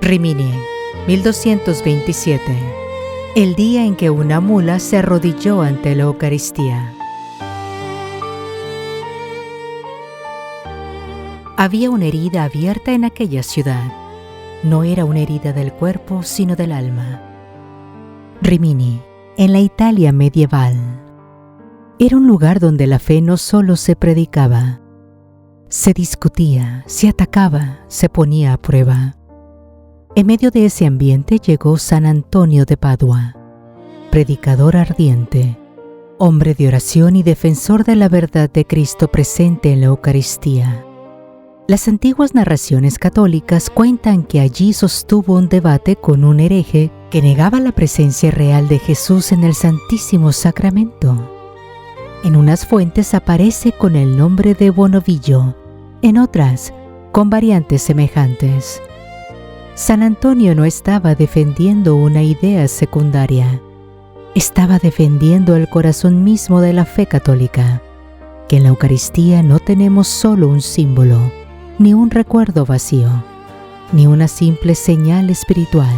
Rimini, 1227. El día en que una mula se arrodilló ante la Eucaristía. Había una herida abierta en aquella ciudad. No era una herida del cuerpo, sino del alma. Rimini, en la Italia medieval, era un lugar donde la fe no solo se predicaba, se discutía, se atacaba, se ponía a prueba. En medio de ese ambiente llegó San Antonio de Padua, predicador ardiente, hombre de oración y defensor de la verdad de Cristo presente en la Eucaristía. Las antiguas narraciones católicas cuentan que allí sostuvo un debate con un hereje que negaba la presencia real de Jesús en el Santísimo Sacramento. En unas fuentes aparece con el nombre de Bonovillo, en otras con variantes semejantes. San Antonio no estaba defendiendo una idea secundaria, estaba defendiendo el corazón mismo de la fe católica, que en la Eucaristía no tenemos solo un símbolo, ni un recuerdo vacío, ni una simple señal espiritual,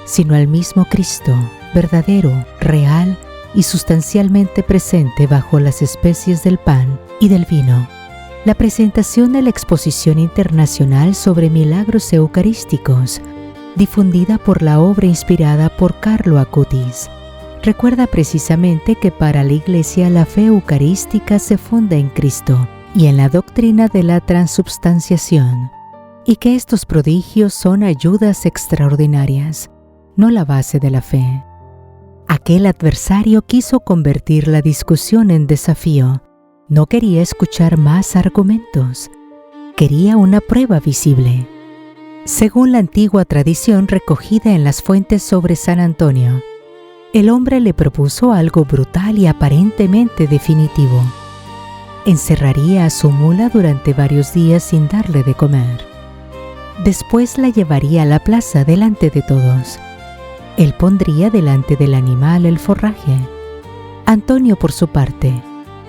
sino al mismo Cristo, verdadero, real y sustancialmente presente bajo las especies del pan y del vino. La presentación de la Exposición Internacional sobre Milagros Eucarísticos, difundida por la obra inspirada por Carlo Acutis, recuerda precisamente que para la Iglesia la fe eucarística se funda en Cristo y en la doctrina de la transubstanciación, y que estos prodigios son ayudas extraordinarias, no la base de la fe. Aquel adversario quiso convertir la discusión en desafío. No quería escuchar más argumentos, quería una prueba visible. Según la antigua tradición recogida en las fuentes sobre San Antonio, el hombre le propuso algo brutal y aparentemente definitivo. Encerraría a su mula durante varios días sin darle de comer. Después la llevaría a la plaza delante de todos. Él pondría delante del animal el forraje. Antonio, por su parte,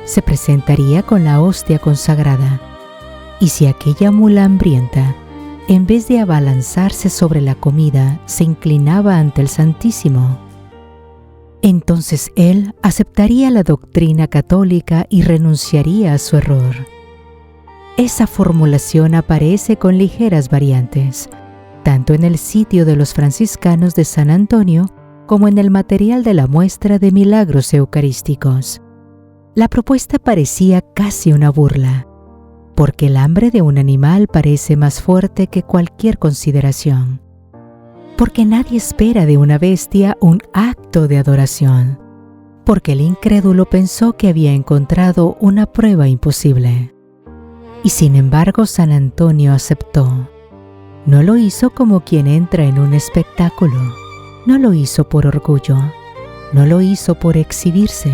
se presentaría con la hostia consagrada, y si aquella mula hambrienta, en vez de abalanzarse sobre la comida, se inclinaba ante el Santísimo, entonces él aceptaría la doctrina católica y renunciaría a su error. Esa formulación aparece con ligeras variantes, tanto en el sitio de los franciscanos de San Antonio como en el material de la muestra de milagros eucarísticos. La propuesta parecía casi una burla, porque el hambre de un animal parece más fuerte que cualquier consideración, porque nadie espera de una bestia un acto de adoración, porque el incrédulo pensó que había encontrado una prueba imposible. Y sin embargo San Antonio aceptó. No lo hizo como quien entra en un espectáculo, no lo hizo por orgullo, no lo hizo por exhibirse.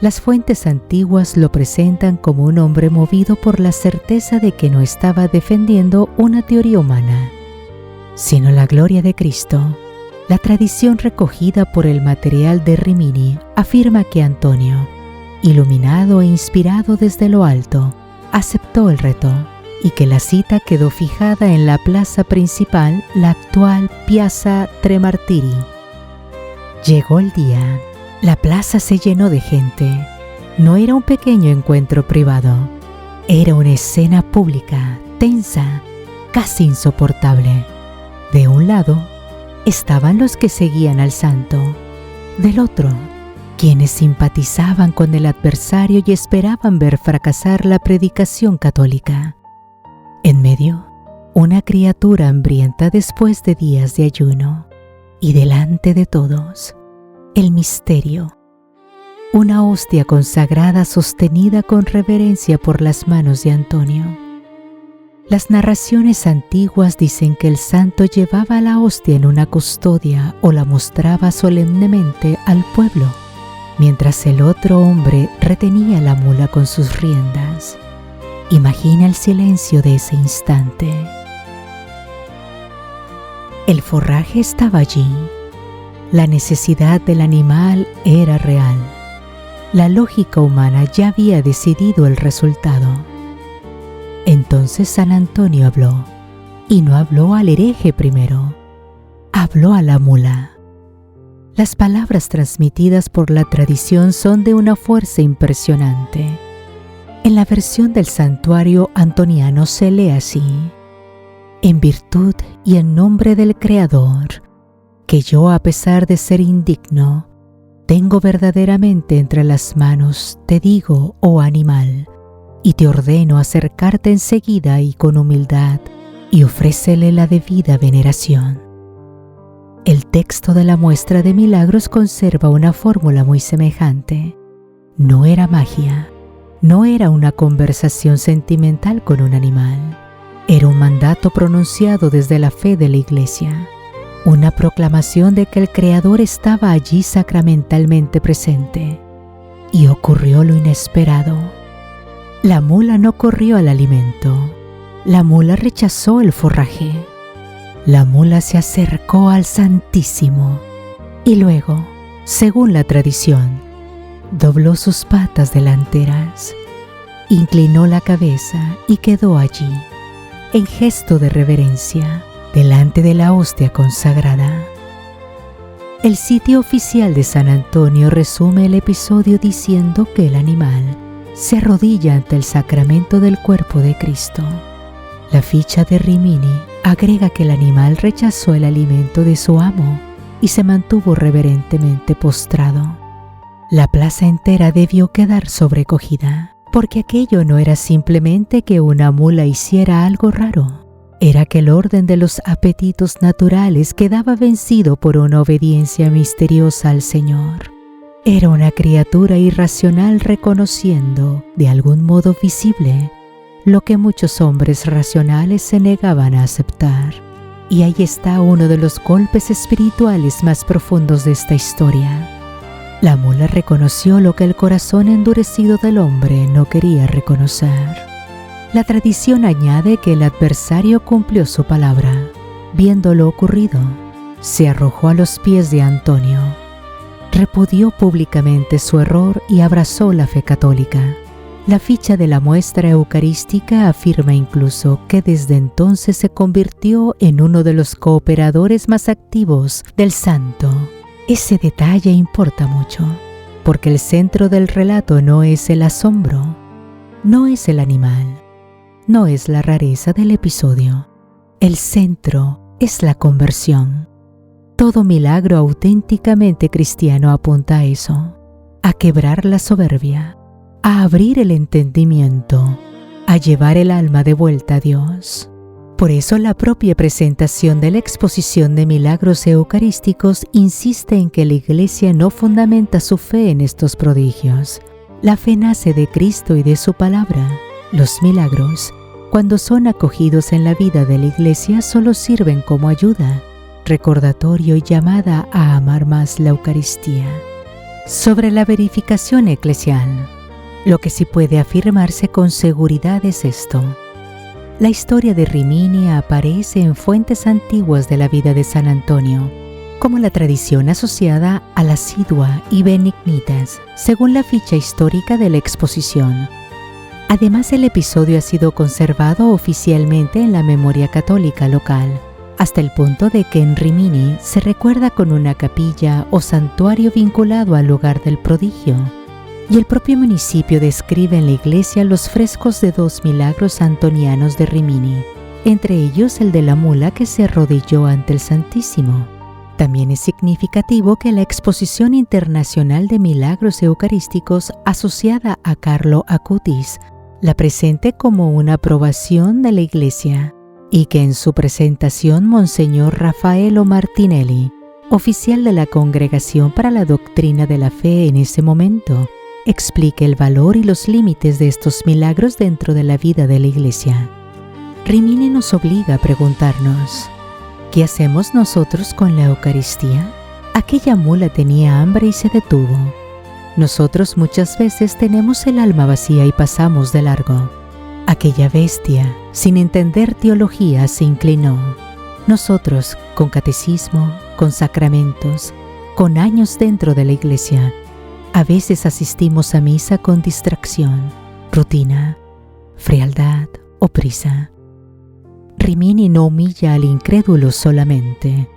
Las fuentes antiguas lo presentan como un hombre movido por la certeza de que no estaba defendiendo una teoría humana, sino la gloria de Cristo. La tradición recogida por el material de Rimini afirma que Antonio, iluminado e inspirado desde lo alto, aceptó el reto y que la cita quedó fijada en la plaza principal, la actual Piazza Tre Martiri. Llegó el día. La plaza se llenó de gente. No era un pequeño encuentro privado. Era una escena pública, tensa, casi insoportable. De un lado, estaban los que seguían al santo. Del otro, quienes simpatizaban con el adversario y esperaban ver fracasar la predicación católica. En medio, una criatura hambrienta después de días de ayuno. Y delante de todos, el misterio, una hostia consagrada sostenida con reverencia por las manos de Antonio. Las narraciones antiguas dicen que el santo llevaba la hostia en una custodia o la mostraba solemnemente al pueblo, mientras el otro hombre retenía la mula con sus riendas. Imagina el silencio de ese instante. El forraje estaba allí. La necesidad del animal era real. La lógica humana ya había decidido el resultado. Entonces San Antonio habló. y no habló al hereje primero, habló a la mula. Las palabras transmitidas por la tradición son de una fuerza impresionante. En la versión del santuario antoniano se lee así: en virtud y en nombre del Creador, que yo, a pesar de ser indigno, tengo verdaderamente entre las manos, te digo, oh animal, y te ordeno acercarte enseguida y con humildad, y ofrécele la debida veneración. El texto de la muestra de milagros conserva una fórmula muy semejante. No era magia, no era una conversación sentimental con un animal, era un mandato pronunciado desde la fe de la Iglesia, una proclamación de que el Creador estaba allí sacramentalmente presente. Y ocurrió lo inesperado. La mula no corrió al alimento, la mula rechazó el forraje. La mula se acercó al Santísimo y luego, según la tradición, dobló sus patas delanteras, inclinó la cabeza y quedó allí, en gesto de reverencia, delante de la hostia consagrada. El sitio oficial de San Antonio resume el episodio diciendo que el animal se arrodilla ante el sacramento del cuerpo de Cristo. La ficha de Rimini agrega que el animal rechazó el alimento de su amo y se mantuvo reverentemente postrado. La plaza entera debió quedar sobrecogida, porque aquello no era simplemente que una mula hiciera algo raro, era que el orden de los apetitos naturales quedaba vencido por una obediencia misteriosa al Señor. Era una criatura irracional reconociendo, de algún modo visible, lo que muchos hombres racionales se negaban a aceptar. Y ahí está uno de los golpes espirituales más profundos de esta historia. La mula reconoció lo que el corazón endurecido del hombre no quería reconocer. La tradición añade que el adversario cumplió su palabra. Viendo lo ocurrido, se arrojó a los pies de Antonio, repudió públicamente su error y abrazó la fe católica. La ficha de la muestra eucarística afirma incluso que desde entonces se convirtió en uno de los cooperadores más activos del santo. Ese detalle importa mucho, porque el centro del relato no es el asombro, no es el animal, no es la rareza del episodio. El centro es la conversión. Todo milagro auténticamente cristiano apunta a eso, a quebrar la soberbia, a abrir el entendimiento, a llevar el alma de vuelta a Dios. Por eso la propia presentación de la exposición de milagros eucarísticos insiste en que la Iglesia no fundamenta su fe en estos prodigios. La fe nace de Cristo y de su palabra. Los milagros, cuando son acogidos en la vida de la Iglesia, solo sirven como ayuda, recordatorio y llamada a amar más la Eucaristía. Sobre la verificación eclesial, lo que sí puede afirmarse con seguridad es esto. La historia de Rimini aparece en fuentes antiguas de la vida de San Antonio, como la tradición asociada a la Sidua y Benignitas, según la ficha histórica de la exposición. Además, el episodio ha sido conservado oficialmente en la memoria católica local, hasta el punto de que en Rimini se recuerda con una capilla o santuario vinculado al lugar del prodigio. Y el propio municipio describe en la iglesia los frescos de 2 milagros antonianos de Rimini, entre ellos el de la mula que se arrodilló ante el Santísimo. También es significativo que la Exposición Internacional de Milagros Eucarísticos asociada a Carlo Acutis la presente como una aprobación de la Iglesia, y que en su presentación Monseñor Raffaello Martinelli, oficial de la Congregación para la Doctrina de la Fe en ese momento, explique el valor y los límites de estos milagros dentro de la vida de la Iglesia. Rimini nos obliga a preguntarnos, ¿qué hacemos nosotros con la Eucaristía? Aquella mula tenía hambre y se detuvo. Nosotros muchas veces tenemos el alma vacía y pasamos de largo. Aquella bestia, sin entender teología, se inclinó. Nosotros, con catecismo, con sacramentos, con años dentro de la Iglesia, a veces asistimos a misa con distracción, rutina, frialdad o prisa. Rimini no humilla al incrédulo solamente,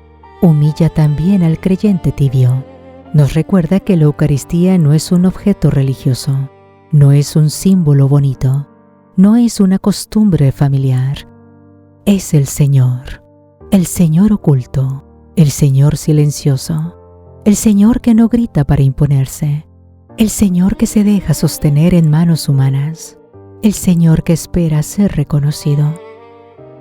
humilla también al creyente tibio. Nos recuerda que la Eucaristía no es un objeto religioso, no es un símbolo bonito, no es una costumbre familiar. Es el Señor oculto, el Señor silencioso, el Señor que no grita para imponerse, el Señor que se deja sostener en manos humanas, el Señor que espera ser reconocido.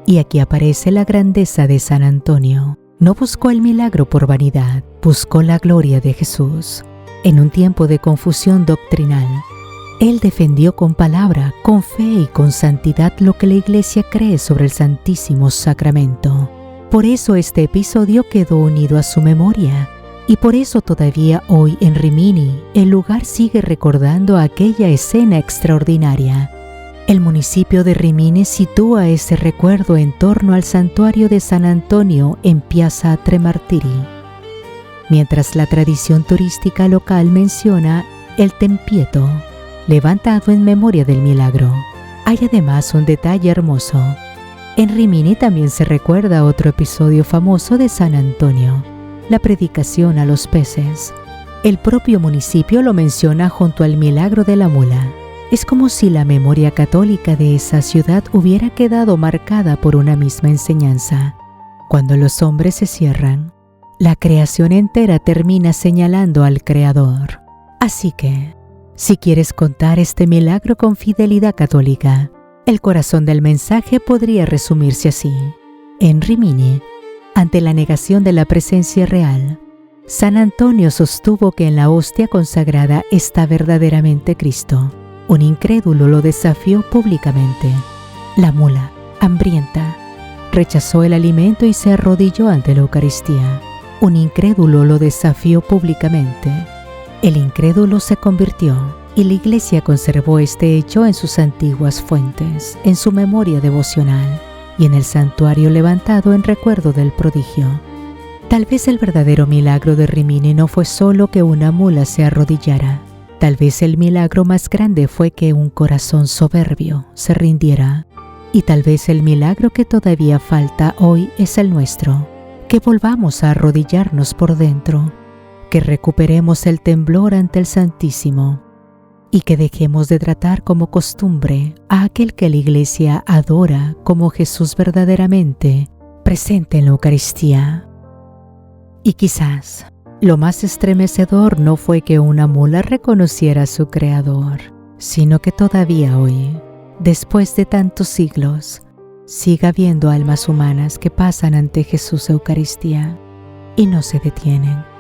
Y aquí aparece la grandeza de San Antonio. No buscó el milagro por vanidad, buscó la gloria de Jesús. En un tiempo de confusión doctrinal, él defendió con palabra, con fe y con santidad lo que la Iglesia cree sobre el Santísimo Sacramento. Por eso este episodio quedó unido a su memoria, y por eso todavía hoy en Rimini el lugar sigue recordando aquella escena extraordinaria. El municipio de Rimini sitúa ese recuerdo en torno al santuario de San Antonio en Piazza Tre Martiri, mientras la tradición turística local menciona el Tempietto, levantado en memoria del milagro. Hay además un detalle hermoso. En Rimini también se recuerda otro episodio famoso de San Antonio, la predicación a los peces. El propio municipio lo menciona junto al milagro de la mula. Es como si la memoria católica de esa ciudad hubiera quedado marcada por una misma enseñanza. Cuando los hombres se cierran, la creación entera termina señalando al Creador. Así que, si quieres contar este milagro con fidelidad católica, el corazón del mensaje podría resumirse así. En Rimini, ante la negación de la presencia real, San Antonio sostuvo que en la hostia consagrada está verdaderamente Cristo. Un incrédulo lo desafió públicamente. La mula, hambrienta, rechazó el alimento y se arrodilló ante la Eucaristía. Un incrédulo lo desafió públicamente. El incrédulo se convirtió y la Iglesia conservó este hecho en sus antiguas fuentes, en su memoria devocional y en el santuario levantado en recuerdo del prodigio. Tal vez el verdadero milagro de Rimini no fue solo que una mula se arrodillara. Tal vez el milagro más grande fue que un corazón soberbio se rindiera. Y tal vez el milagro que todavía falta hoy es el nuestro, que volvamos a arrodillarnos por dentro, que recuperemos el temblor ante el Santísimo y que dejemos de tratar como costumbre a aquel que la Iglesia adora como Jesús verdaderamente presente en la Eucaristía. Y quizás lo más estremecedor no fue que una mula reconociera a su Creador, sino que todavía hoy, después de tantos siglos, siga habiendo almas humanas que pasan ante Jesús Eucaristía y no se detienen.